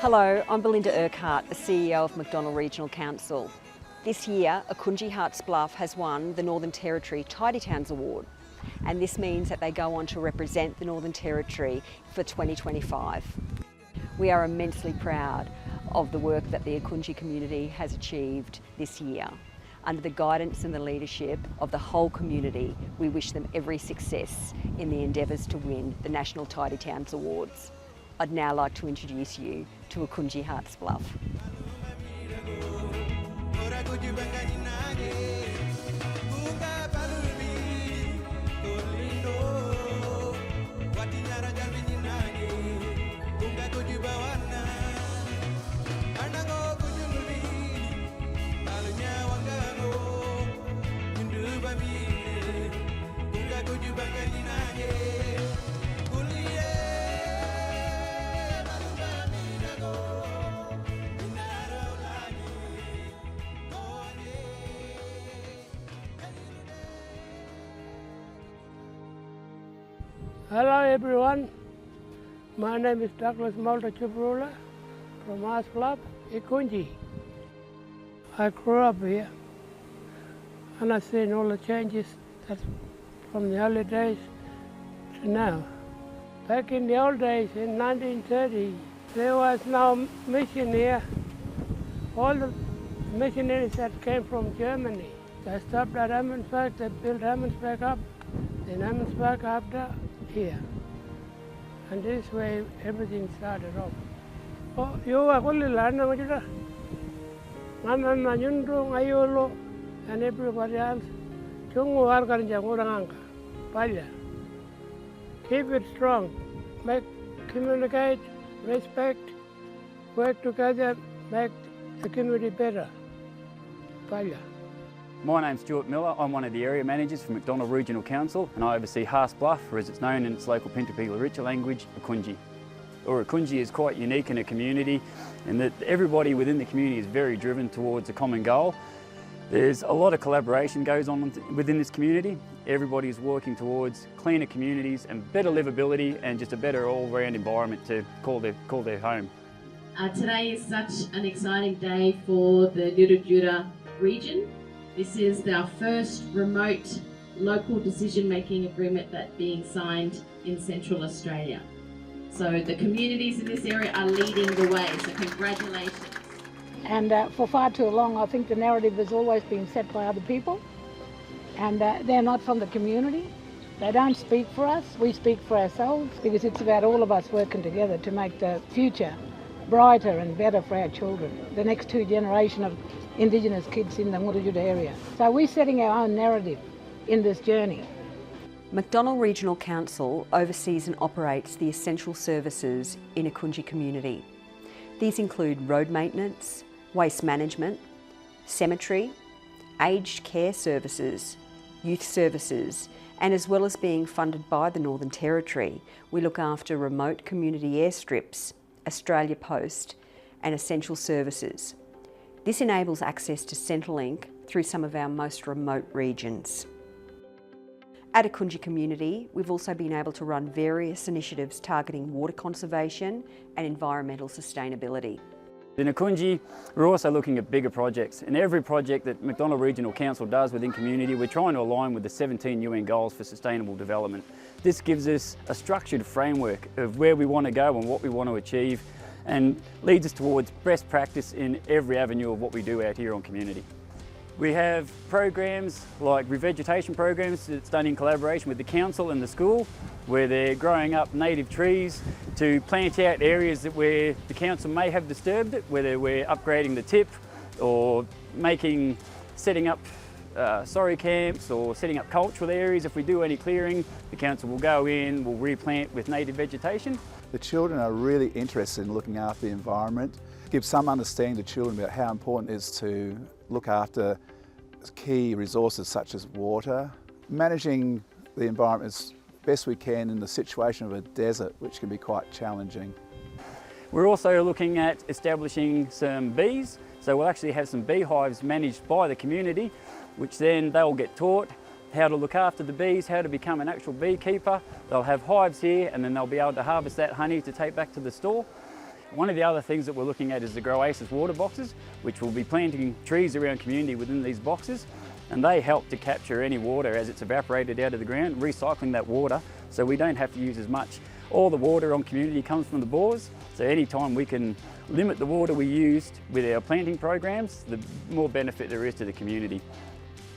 Hello, I'm Belinda Urquhart, the CEO of Macdonald Regional Council. This year, Ikuntji Artists has won the Northern Territory Tidy Towns Award, and this means that they go on to represent the Northern Territory for 2025. We are immensely proud of the work that the Ikuntji community has achieved this year. Under the guidance and the leadership of the whole community, we wish them every success in the endeavours to win the National Tidy Towns Awards. I'd now like to introduce you to Ikuntji Artists. Hello everyone, my name is Douglas Malta Chubrula from Arts Club, Ikuntji. I grew up here and I've seen all the changes that's from the early days to now. Back in the old days, in 1930, there was no mission here. All the missionaries that came from Germany, they stopped at Emmonsburg, they built Emmonsburg up, then Emmonsburg after here. And this way everything started off. Oh, you are only learning Majida. Nana Yundung Ayolo and everybody else. Chungu Arkan Janguranga. Palya. Keep it strong. Communicate, respect, work together, make the community better. Palya. My name's Stuart Miller. I'm one of the area managers for Macdonald Regional Council, and I oversee Haas Bluff, or as it's known in its local Pintabila language, Ikuntji. Ikuntji is quite unique in a community in that everybody within the community is very driven towards a common goal. There's a lot of collaboration goes on within this community. Everybody is working towards cleaner communities and better livability and just a better all-round environment to call their home. Today is such an exciting day for the Nurajura region. This is our first remote local decision-making agreement that's being signed in Central Australia. So the communities in this area are leading the way, so congratulations. And for far too long, I think the narrative has always been set by other people, and they're not from the community. They don't speak for us, we speak for ourselves, because it's about all of us working together to make the future brighter and better for our children, the next two generations of Indigenous kids in the Murajura area. So we're setting our own narrative in this journey. Macdonald Regional Council oversees and operates the essential services in Ikuntji community. These include road maintenance, waste management, cemetery, aged care services, youth services, and as well as being funded by the Northern Territory, we look after remote community airstrips, Australia Post, and essential services. This enables access to Centrelink through some of our most remote regions. At Ikuntji community, we've also been able to run various initiatives targeting water conservation and environmental sustainability. In Ikuntji, we're also looking at bigger projects. In every project that Macdonald Regional Council does within community, we're trying to align with the 17 UN Goals for Sustainable Development. This gives us a structured framework of where we want to go and what we want to achieve, and leads us towards best practice in every avenue of what we do out here on community. We have programs like revegetation programs that's done in collaboration with the council and the school, where they're growing up native trees to plant out areas that where the council may have disturbed it, whether we're upgrading the tip or setting up sorry camps or setting up cultural areas. If we do any clearing, the council will go in, will replant with native vegetation. The children are really interested in looking after the environment, give some understanding to children about how important it is to look after key resources such as water, managing the environment as best we can in the situation of a desert, which can be quite challenging. We're also looking at establishing some bees, so we'll actually have some beehives managed by the community, which then they'll get taught how to look after the bees, how to become an actual beekeeper. They'll have hives here and then they'll be able to harvest that honey to take back to the store. One of the other things that we're looking at is the Oasis water boxes, which will be planting trees around community within these boxes, and they help to capture any water as it's evaporated out of the ground, recycling that water so we don't have to use as much. All the water on community comes from the bores, so anytime we can limit the water we used with our planting programs, the more benefit there is to the community.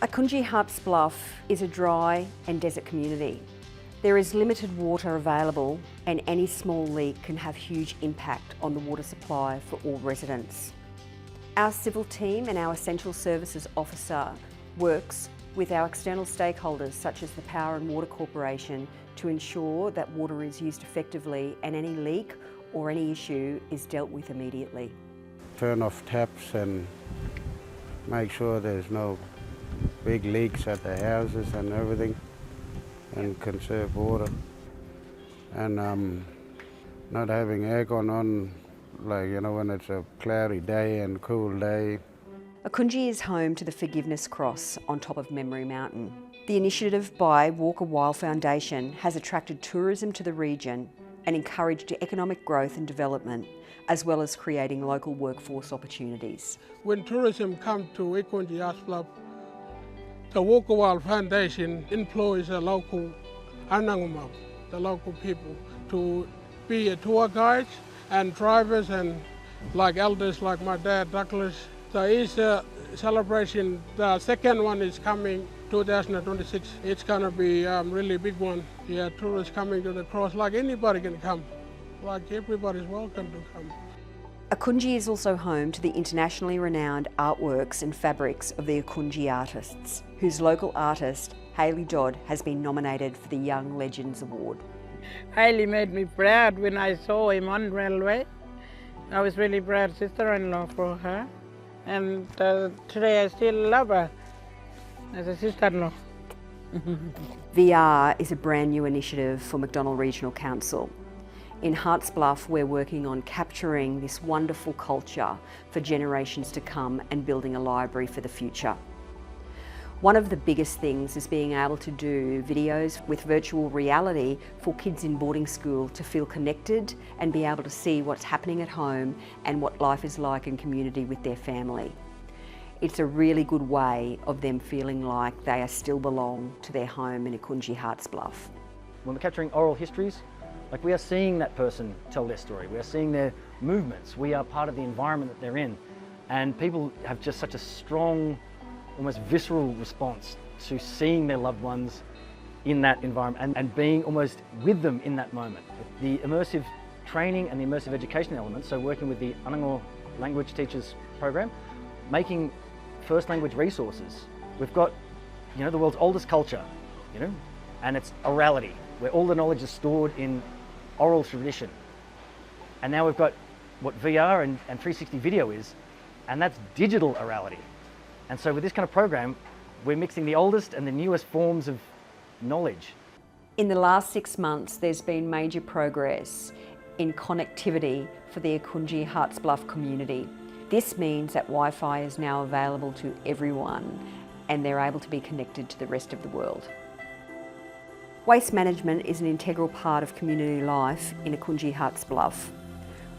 Ikuntji Artists Bluff is a dry and desert community. There is limited water available, and any small leak can have huge impact on the water supply for all residents. Our civil team and our essential services officer works with our external stakeholders such as the Power and Water Corporation to ensure that water is used effectively and any leak or any issue is dealt with immediately. Turn off taps and make sure there's no big leaks at the houses and everything, and conserve water. And not having aircon on, like, you know, when it's a cloudy day and cool day. Ikuntji is home to the Forgiveness Cross on top of Memory Mountain. The initiative by Walk a While Foundation has attracted tourism to the region and encouraged economic growth and development, as well as creating local workforce opportunities. When tourism comes to Ikuntji Artists Bluff, the Walk a While Foundation employs the local Ananguma, the local people, to be a tour guides and drivers and like elders like my dad Douglas. The Easter celebration, the second one is coming 2026. It's gonna be a really big one. Yeah, tourists coming to the cross, like anybody can come. Like everybody's welcome to come. Ikuntji is also home to the internationally renowned artworks and fabrics of the Ikuntji artists, whose local artist, Hayley Dodd, has been nominated for the Young Legends Award. Hayley made me proud when I saw him on railway. I was really proud sister-in-law for her. And today I still love her as a sister-in-law. VR is a brand new initiative for McDonnell Regional Council. In Artists Bluff, we're working on capturing this wonderful culture for generations to come and building a library for the future. One of the biggest things is being able to do videos with virtual reality for kids in boarding school to feel connected and be able to see what's happening at home and what life is like in community with their family. It's a really good way of them feeling like they still belong to their home in Ikuntji Artists Bluff. When we're capturing oral histories, like, we are seeing that person tell their story, we are seeing their movements, we are part of the environment that they're in. And people have just such a strong, almost visceral response to seeing their loved ones in that environment and being almost with them in that moment. The immersive training and the immersive education elements, so working with the Anangor Language Teachers Program, making first language resources. We've got, you know, the world's oldest culture, you know, and it's orality, where all the knowledge is stored in oral tradition. And now we've got what VR and 360 video is, and that's digital orality. And so with this kind of program, we're mixing the oldest and the newest forms of knowledge. In the last 6 months, there's been major progress in connectivity for the Ikuntji Artists Bluff community. This means that Wi-Fi is now available to everyone and they're able to be connected to the rest of the world. Waste management is an integral part of community life in Ikuntji Artists Bluff.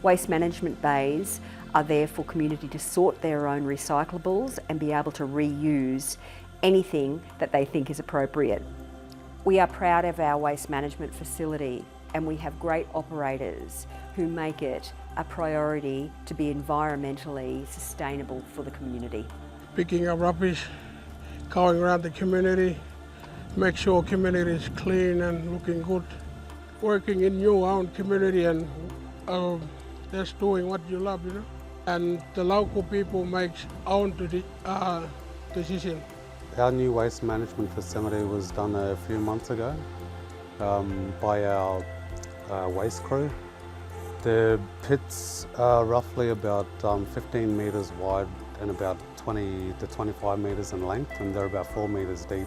Waste management bays are there for community to sort their own recyclables and be able to reuse anything that they think is appropriate. We are proud of our waste management facility and we have great operators who make it a priority to be environmentally sustainable for the community. Picking up rubbish, going around the community, make sure community is clean and looking good. Working in your own community and just doing what you love, you know. And the local people make own decision. Our new waste management facility was done a few months ago by our waste crew. The pits are roughly about 15 metres wide and about 20 to 25 metres in length, and they're about 4 metres deep.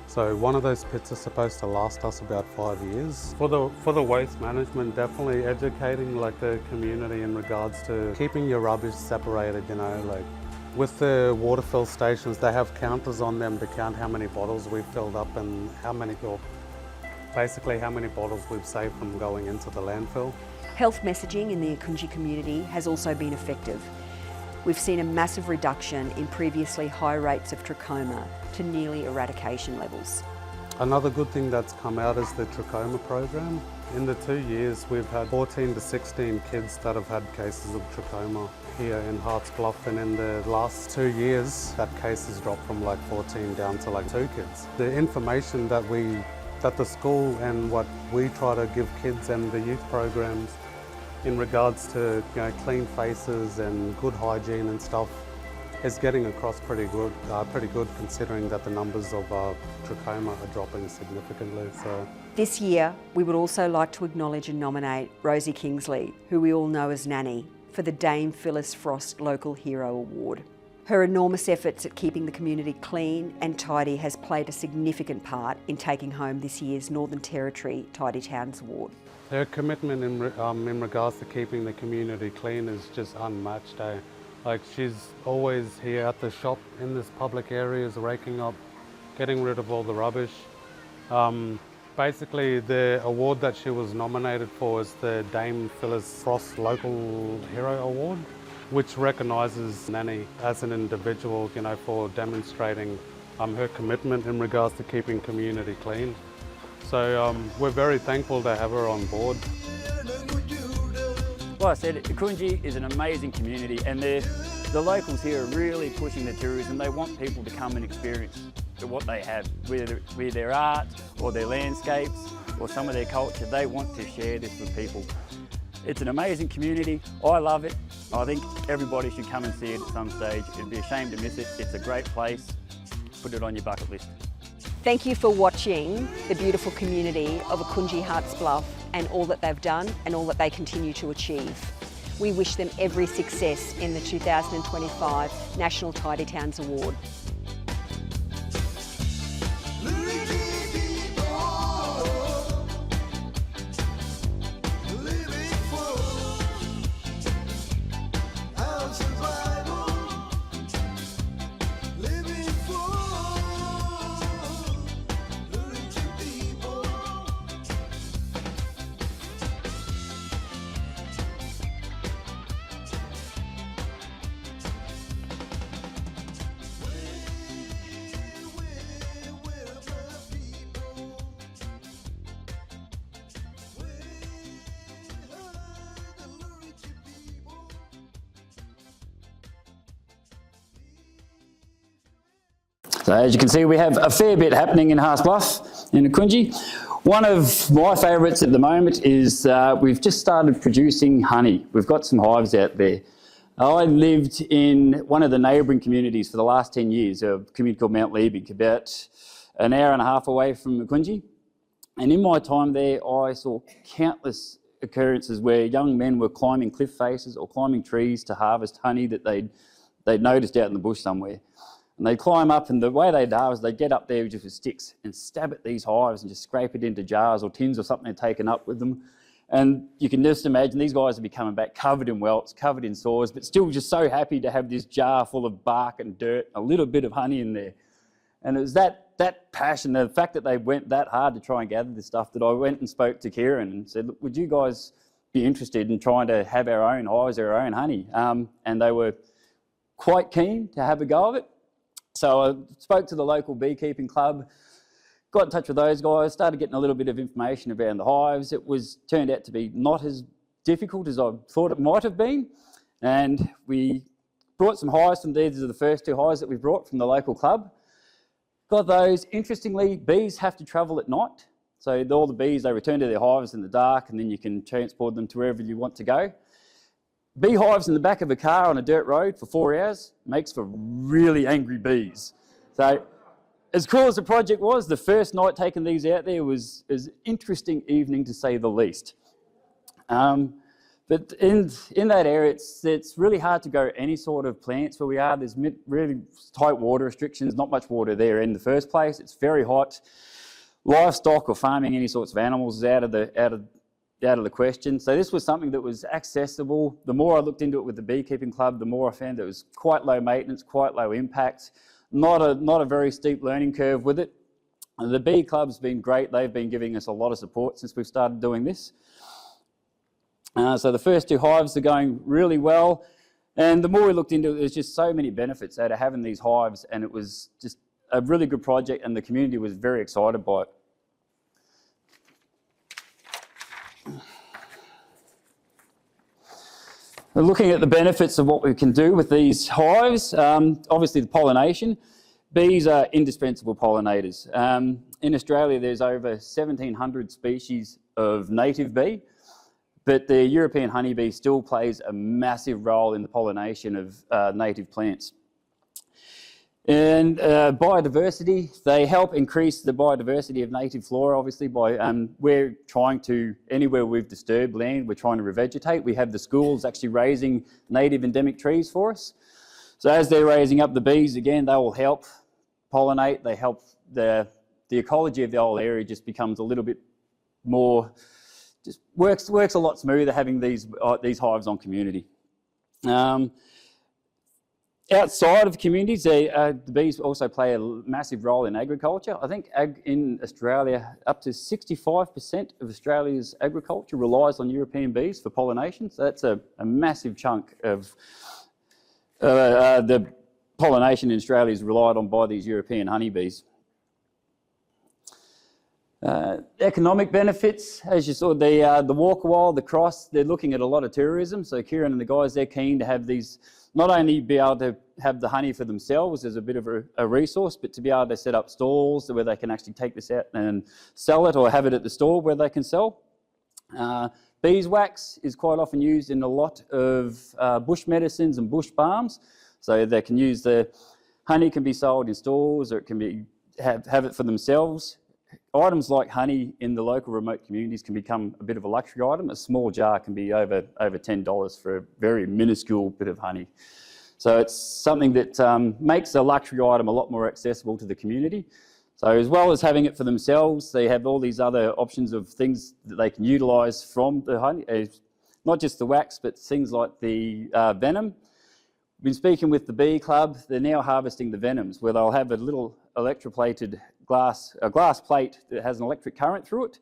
So one of those pits is supposed to last us about 5 years. For the waste management, definitely educating like the community in regards to keeping your rubbish separated, you know, like with the water fill stations, they have counters on them to count how many bottles we've filled up and basically how many bottles we've saved from going into the landfill. Health messaging in the Ikuntji community has also been effective. We've seen a massive reduction in previously high rates of trachoma to nearly eradication levels. Another good thing that's come out is the trachoma program. In the 2 years, we've had 14 to 16 kids that have had cases of trachoma here in Harts Bluff, and in the last 2 years, that case has dropped from like 14 down to like 2 kids. The information that the school and what we try to give kids and the youth programs in regards to clean faces and good hygiene and stuff is getting across pretty good considering that the numbers of trachoma are dropping significantly. So this year, we would also like to acknowledge and nominate Rosie Kingsley, who we all know as Nanny, for the Dame Phyllis Frost Local Hero Award. Her enormous efforts at keeping the community clean and tidy has played a significant part in taking home this year's Northern Territory Tidy Towns Award. Her commitment in regards to keeping the community clean is just unmatched. Like, she's always here at the shop in this public areas, raking up, getting rid of all the rubbish. Basically, the award that she was nominated for is the Dame Phyllis Frost Local Hero Award, which recognises Nanny as an individual, for demonstrating her commitment in regards to keeping community clean. So we're very thankful to have her on board. Like I said, Ikuntji is an amazing community, and the locals here are really pushing the tourism. They want people to come and experience what they have, whether their art or their landscapes or some of their culture. They want to share this with people. It's an amazing community. I love it. I think everybody should come and see it at some stage. It'd be a shame to miss it. It's a great place. Put it on your bucket list. Thank you for watching the beautiful community of Ikuntji Harts Bluff and all that they've done and all that they continue to achieve. We wish them every success in the 2025 National Tidy Towns Award. So as you can see, we have a fair bit happening in Harts Bluff in Ikuntji. One of my favourites at the moment is we've just started producing honey. We've got some hives out there. I lived in one of the neighbouring communities for the last 10 years, a community called Mount Liebig, about an hour and a half away from Ikuntji. And in my time there, I saw countless occurrences where young men were climbing cliff faces or climbing trees to harvest honey that they'd noticed out in the bush somewhere. And they'd climb up, and the way they'd harvest, they'd get up there just with sticks and stab at these hives and just scrape it into jars or tins or something they'd taken up with them. And you can just imagine these guys would be coming back covered in welts, covered in sores, but still just so happy to have this jar full of bark and dirt, a little bit of honey in there. And it was that passion, the fact that they went that hard to try and gather this stuff, that I went and spoke to Kieran and said, look, would you guys be interested in trying to have our own hives, our own honey? And they were quite keen to have a go of it. So I spoke to the local beekeeping club, got in touch with those guys, started getting a little bit of information around the hives. It turned out to be not as difficult as I thought it might have been. And we brought some hives from these are the first 2 hives that we brought from the local club. Got those. Interestingly, bees have to travel at night. So all the bees, they return to their hives in the dark, and then you can transport them to wherever you want to go. Beehives in the back of a car on a dirt road for 4 hours makes for really angry bees. So as cool as the project was, the first night taking these out there was an interesting evening to say the least. But in that area, it's really hard to grow any sort of plants where we are. There's really tight water restrictions, not much water there in the first place. It's very hot. Livestock or farming any sorts of animals is out of the question. So this was something that was accessible. The more I looked into it with the beekeeping club, the more I found it was quite low maintenance, quite low impact, not a very steep learning curve with it. And the bee club's been great. They've been giving us a lot of support since we've started doing this. So the first 2 hives are going really well. And the more we looked into it, there's just so many benefits out of having these hives, and it was just a really good project, and the community was very excited by it. Looking at the benefits of what we can do with these hives, obviously the pollination. Bees are indispensable pollinators. In Australia, there's over 1,700 species of native bee, but the European honeybee still plays a massive role in the pollination of native plants. And biodiversity, they help increase the biodiversity of native flora, obviously, by we're trying to, anywhere we've disturbed land, we're trying to revegetate. We have the schools actually raising native endemic trees for us. So as they're raising up the bees, again, they will help pollinate, they help the ecology of the whole area just becomes a little bit more, just works a lot smoother having these hives on community. Outside of communities, the bees also play a massive role in agriculture. I think in Australia, up to 65% of Australia's agriculture relies on European bees for pollination. So that's a massive chunk of the pollination in Australia is relied on by these European honeybees. Economic benefits, as you saw, the walk a while, the cross, they're looking at a lot of tourism. So Kieran and the guys, they're keen to have these, not only be able to have the honey for themselves as a bit of a resource, but to be able to set up stalls where they can actually take this out and sell it, or have it at the store where they can sell. Beeswax is quite often used in a lot of bush medicines and bush balms. So they can use the honey, can be sold in stores, or it can be have it for themselves. Items like honey in the local remote communities can become a bit of a luxury item. A small jar can be over $10 for a very minuscule bit of honey. So it's something that makes a luxury item a lot more accessible to the community. So as well as having it for themselves, they have all these other options of things that they can utilise from the honey, not just the wax, but things like the venom. We've been speaking with the bee club. They're now harvesting the venoms, where they'll have a little electroplated glass plate that has an electric current through it.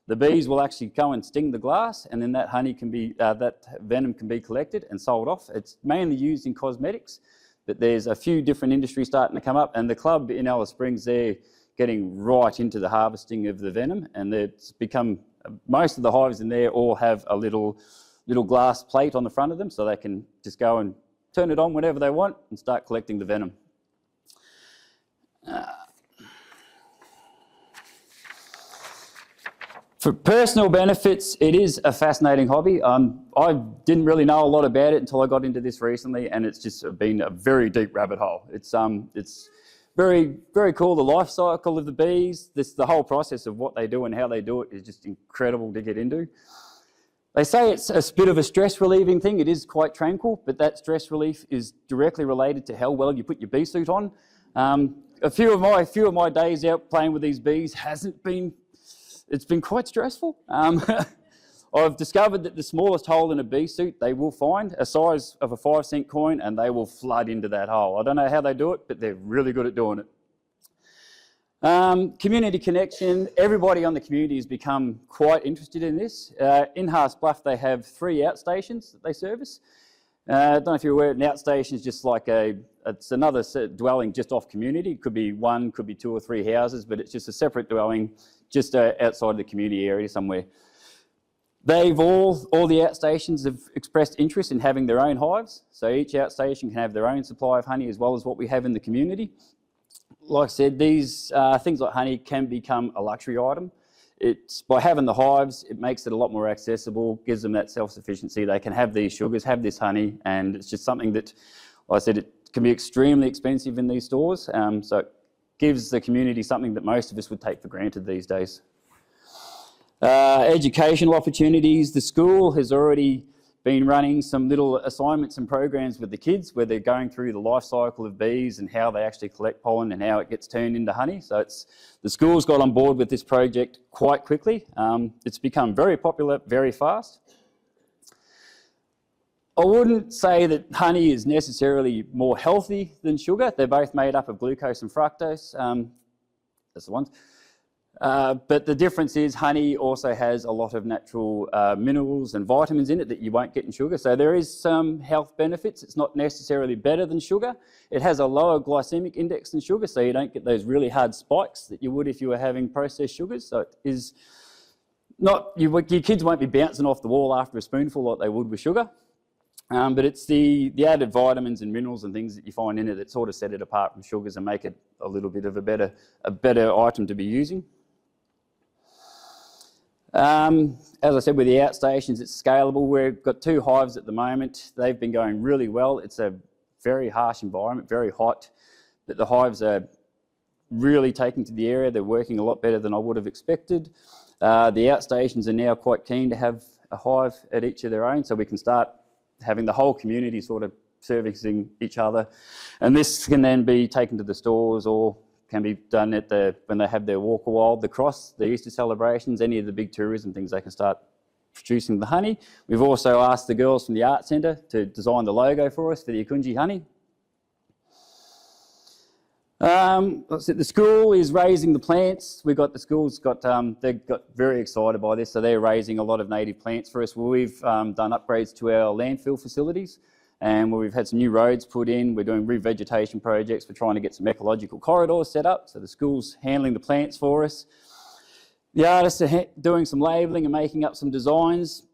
The bees will actually go and sting the glass, and then that honey can be, that venom can be collected and sold off. It's mainly used in cosmetics, but there's a few different industries starting to come up, and the club in Alice Springs, they're getting right into the harvesting of the venom, and it's become, most of the hives in there all have a little glass plate on the front of them, so they can just go and turn it on whenever they want and start collecting the venom. For personal benefits, it is a fascinating hobby. I didn't really know a lot about it until I got into this recently, and it's just been a very deep rabbit hole. It's very, very cool. The life cycle of the bees, the whole process of what they do and how they do it is just incredible to get into. They say it's a bit of a stress relieving thing. It is quite tranquil, but that stress relief is directly related to how well you put your bee suit on. A few of my days out playing with these bees it's been quite stressful. I've discovered that the smallest hole in a bee suit, they will find a size of a 5-cent coin, and they will flood into that hole. I don't know how they do it, but they're really good at doing it. Community connection, everybody on the community has become quite interested in this. In Haas Bluff, they have 3 outstations that they service. I don't know if you're aware, an outstation is just like it's another dwelling just off community. It could be 1, could be 2 or 3 houses, but it's just a separate dwelling just outside the community area somewhere. All the outstations have expressed interest in having their own hives. So each outstation can have their own supply of honey as well as what we have in the community. Like I said, these things like honey can become a luxury item. It's by having the hives, it makes it a lot more accessible, gives them that self-sufficiency. They can have these sugars, have this honey, and it's just something that, like I said, it can be extremely expensive in these stores. So it gives the community something that most of us would take for granted these days. Educational opportunities. The school has already been running some little assignments and programs with the kids where they're going through the life cycle of bees and how they actually collect pollen and how it gets turned into honey. So the school's got on board with this project quite quickly. It's become very popular very fast. I wouldn't say that honey is necessarily more healthy than sugar. They're both made up of glucose and fructose. That's the ones. But the difference is honey also has a lot of natural minerals and vitamins in it that you won't get in sugar. So there is some health benefits. It's not necessarily better than sugar. It has a lower glycemic index than sugar, so you don't get those really hard spikes that you would if you were having processed sugars. So it is not, your kids won't be bouncing off the wall after a spoonful like they would with sugar. But it's the added vitamins and minerals and things that you find in it that sort of set it apart from sugars and make it a little bit of a better item to be using. As I said, with the outstations, it's scalable. We've got 2 hives at the moment. They've been going really well. It's a very harsh environment, very hot, but the hives are really taking to the area. They're working a lot better than I would have expected. The outstations are now quite keen to have a hive at each of their own, so we can start having the whole community sort of servicing each other. And this can then be taken to the stores or can be done at when they have their Walk a Wild, the Cross, the Easter celebrations, any of the big tourism things, they can start producing the honey. We've also asked the girls from the Art Centre to design the logo for us for the Ikuntji honey. The school is raising the plants. We've got the school's got, they got very excited by this, so they're raising a lot of native plants for us. We've done upgrades to our landfill facilities, and we've had some new roads put in. We're doing revegetation projects. We're trying to get some ecological corridors set up, so the school's handling the plants for us. The artists are doing some labelling and making up some designs.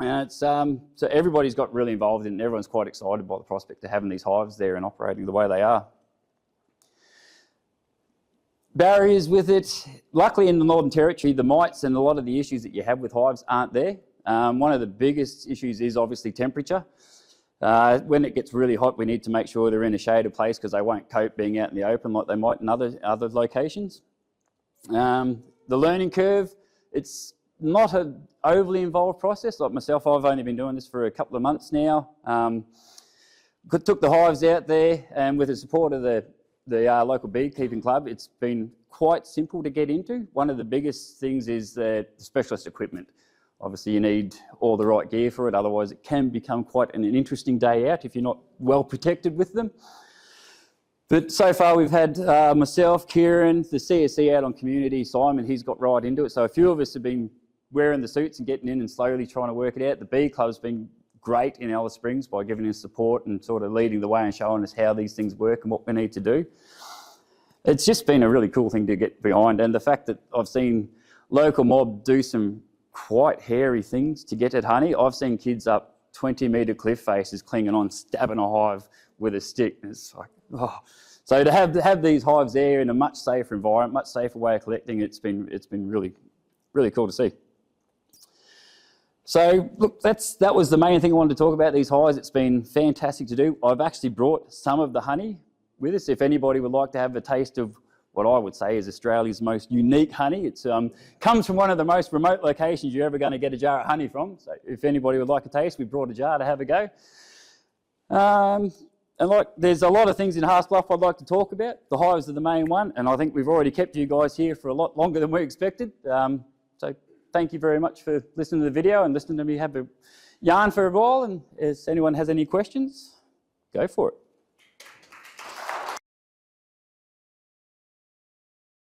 And it's, so everybody's got really involved in it, and everyone's quite excited by the prospect of having these hives there and operating the way they are. Barriers with it, luckily in the Northern Territory, the mites and a lot of the issues that you have with hives aren't there. One of the biggest issues is obviously temperature. When it gets really hot, we need to make sure they're in a shaded place because they won't cope being out in the open like they might in other locations. The learning curve, it's not an overly involved process. Like myself, I've only been doing this for a couple of months now. Took the hives out there, and with the support of the local beekeeping club, it's been quite simple to get into. One of the biggest things is the specialist equipment. Obviously you need all the right gear for it, otherwise it can become quite an interesting day out if you're not well protected with them. But so far we've had myself, Kieran, the CSC out on community, Simon, he's got right into it. So a few of us have been wearing the suits and getting in and slowly trying to work it out. The bee club's been great in Alice Springs by giving us support and sort of leading the way and showing us how these things work and what we need to do. It's just been a really cool thing to get behind, and the fact that I've seen local mob do some quite hairy things to get at honey. I've seen kids up 20-metre cliff faces clinging on, stabbing a hive with a stick. It's like, oh. So to have these hives there in a much safer environment, much safer way of collecting, it's been really, really cool to see. So look, that was the main thing I wanted to talk about, these hives. It's been fantastic to do. I've actually brought some of the honey with us. If anybody would like to have a taste of what I would say is Australia's most unique honey. It comes from one of the most remote locations you're ever going to get a jar of honey from. So if anybody would like a taste, we brought a jar to have a go. And there's a lot of things in Harsbluff I'd like to talk about. The hives are the main one, and I think we've already kept you guys here for a lot longer than we expected. So thank you very much for listening to the video and listening to me have a yarn for a while. And if anyone has any questions, go for it.